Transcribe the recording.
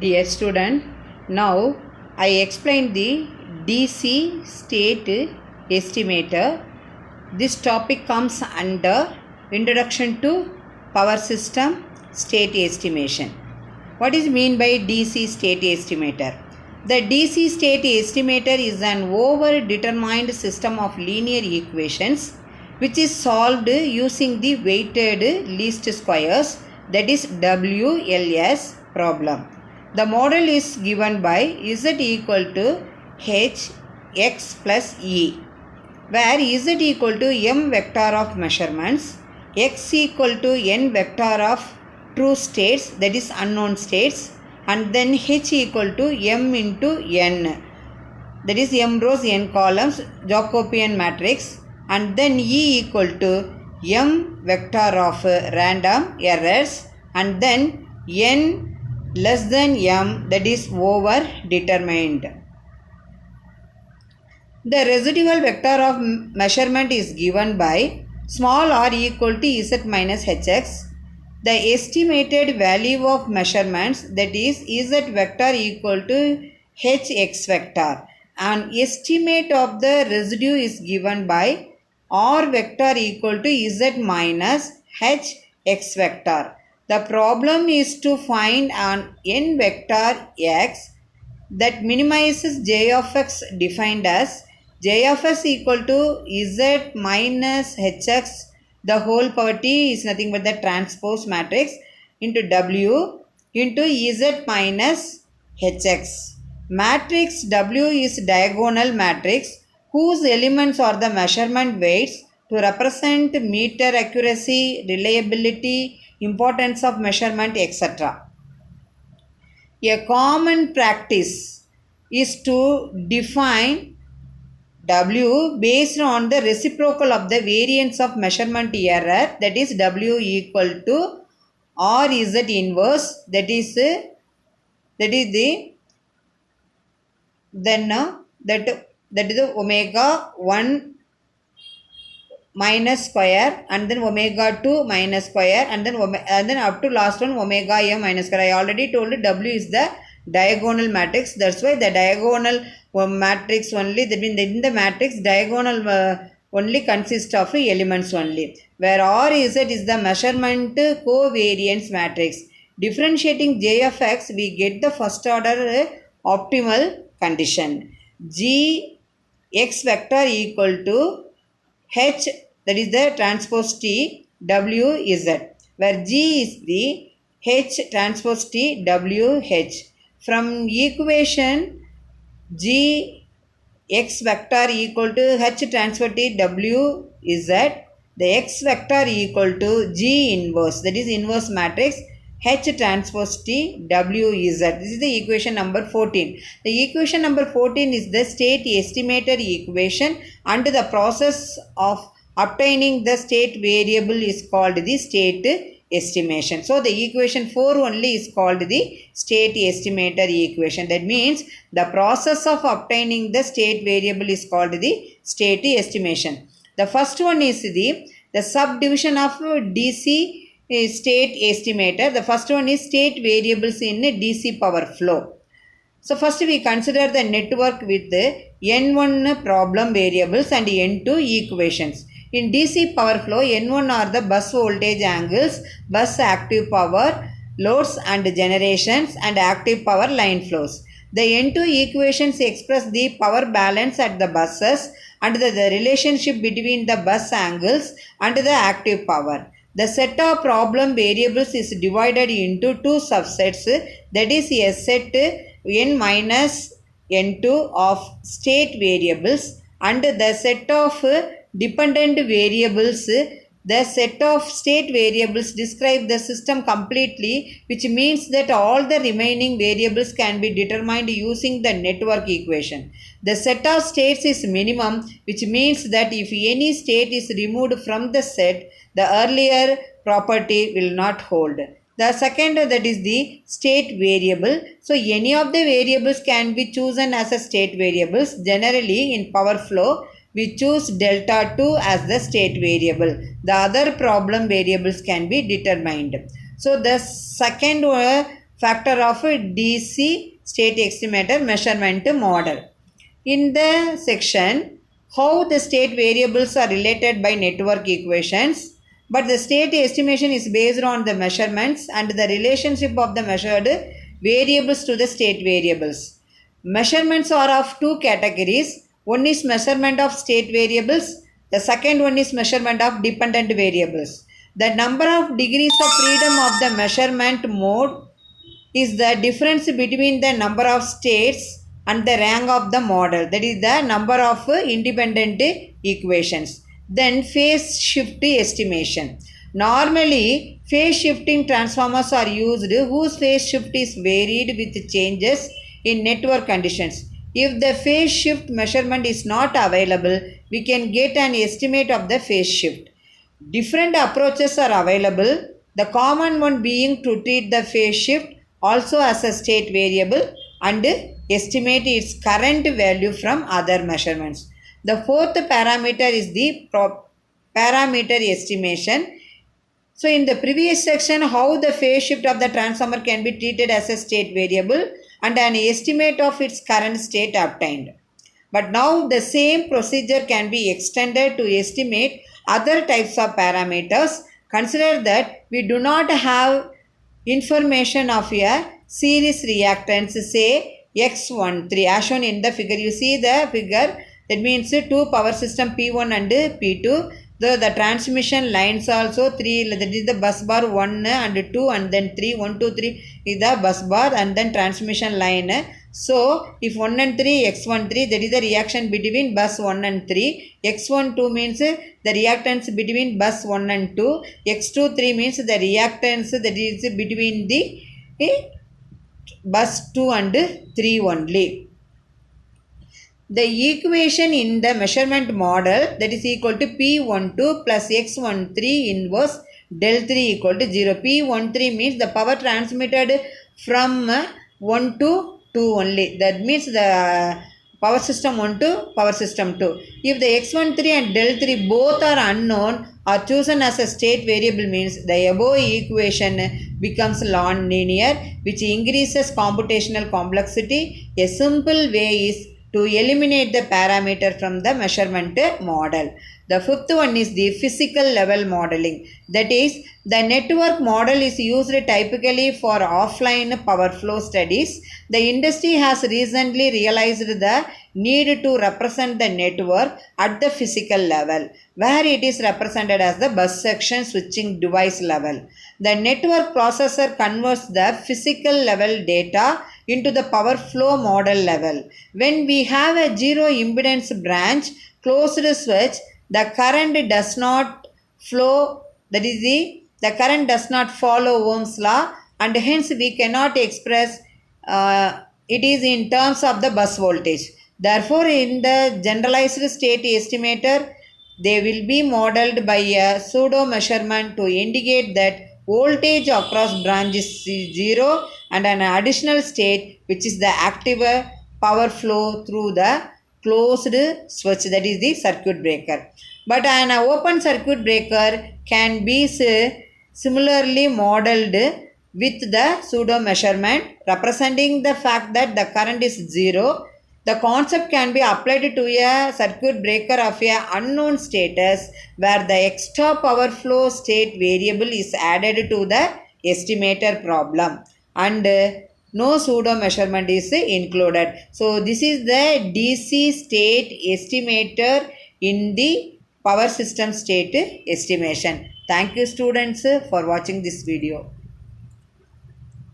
Dear student, now I explain the DC state estimator. This topic comes under Introduction to Power System State Estimation. What is mean by DC state estimator? The DC state estimator is an over-determined system of linear equations which is solved using the weighted least squares, that is WLS problem. The model is given by Z equal to H x plus E, where Z equal to M vector of measurements, x equal to N vector of true states, that is unknown states, and then H equal to M into N, that is M rows N columns, Jacobian matrix, and then E equal to M vector of random errors, and then N less than M, that is over determined. The residual vector of measurement is given by small r equal to Z minus Hx. The estimated value of measurements, that is Z vector equal to Hx vector. An estimate of the residue is given by r vector equal to Z minus Hx vector. The problem is to find an n vector x that minimizes j of x, defined as j of x equal to Z minus Hx, the whole power t is nothing but the transpose matrix, into W into Z minus Hx. Matrix W is diagonal matrix whose elements are the measurement weights to represent meter accuracy, reliability, importance of measurement, etc. A common practice is to define W based on the reciprocal of the variance of measurement error, that is W equal to RZ inverse, that is the omega 1 minus square, and then omega 2 minus square, and then up to last one omega m minus square. I already told you W is the diagonal matrix. That's why the diagonal matrix only, that means in the matrix diagonal only consists of elements only, where RZ is the measurement covariance matrix. Differentiating J of x, we get the first order optimal condition. G x vector equal to H, that is the transpose T, W Z, where G is the H transpose T, W H. From equation G x vector equal to H transpose T, W Z, the x vector equal to G inverse, that is inverse matrix H transpose T, W Z. This is the equation number 14. The equation number 14 is the state estimator equation, and the process of obtaining the state variable is called the state estimation. So the equation 4 only is called the state estimator equation. That means the process of obtaining the state variable is called the state estimation. The first one is the subdivision of DC state estimator. The first one is state variables in DC power flow. So first we consider the network with N1 problem variables and N2 equations. In DC power flow, N1 are the bus voltage angles, bus active power, loads and generations, and active power line flows. The N2 equations express the power balance at the buses and the relationship between the bus angles and the active power. The set of problem variables is divided into two subsets, that is a set n minus n2 of state variables, and the set of dependent variables. The set of state variables describe the system completely, which means that all the remaining variables can be determined using the network equation. The set of states is minimum, which means that if any state is removed from the set, the earlier property will not hold. The second, that is the state variable. So any of the variables can be chosen as a state variables. Generally in power flow, we choose delta 2 as the state variable. The other problem variables can be determined. So the second factor of DC state estimator measurement model. In the section, how the state variables are related by network equations, but the state estimation is based on the measurements and the relationship of the measured variables to the state variables. Measurements are of two categories. One is measurement of state variables. The second one is measurement of dependent variables. The number of degrees of freedom of the measurement mode is the difference between the number of states and the rank of the model. That is the number of independent equations. Then phase shift estimation. Normally, phase shifting transformers are used whose phase shift is varied with changes in network conditions. If the phase shift measurement is not available, we can get an estimate of the phase shift. Different approaches are available. The common one being to treat the phase shift also as a state variable and estimate its current value from other measurements. The fourth parameter is the parameter estimation. So in the previous section, how the phase shift of the transformer can be treated as a state variable and an estimate of its current state obtained. But now the same procedure can be extended to estimate other types of parameters. Consider that we do not have information of a series reactance, say X13, as shown in the figure. You see the figure, that means two power system P1 and P2. The transmission lines also 3, that is the bus bar 1 and 2 and then 3, 1, 2, 3 is the bus bar and then transmission line. So, if 1 and 3, X13, that is the reaction between bus 1 and 3. X12 means the reactance between bus 1 and 2. X23 means the reactance that is between the bus 2 and 3 only. The equation in the measurement model, that is equal to P12 plus X13 inverse del 3 equal to 0. P13 means the power transmitted from 1 to 2 only. That means the power system 1 to power system 2. If the X13 and del 3 both are unknown or chosen as a state variable, means the above equation becomes non-linear, which increases computational complexity. A simple way is to eliminate the parameter from the measurement model. The fifth one is the physical level modeling. That is, the network model is used typically for offline power flow studies. The industry has recently realized the need to represent the network at the physical level, where it is represented as the bus section switching device level. The network processor converts the physical level data into the power flow model level. When we have a zero impedance branch closed switch, the current does not flow, that is the current does not follow Ohm's law, and hence we cannot express it is in terms of the bus voltage. Therefore, in the generalized state estimator, they will be modeled by a pseudo measurement to indicate that voltage across branch is 0 and an additional state which is the active power flow through the closed switch, that is the circuit breaker. But an open circuit breaker can be similarly modeled with the pseudo measurement representing the fact that the current is 0. The concept can be applied to a circuit breaker of a unknown status where the extra power flow state variable is added to the estimator problem and no pseudo measurement is included. So this is the DC state estimator in the power system state estimation. Thank you students for watching this video.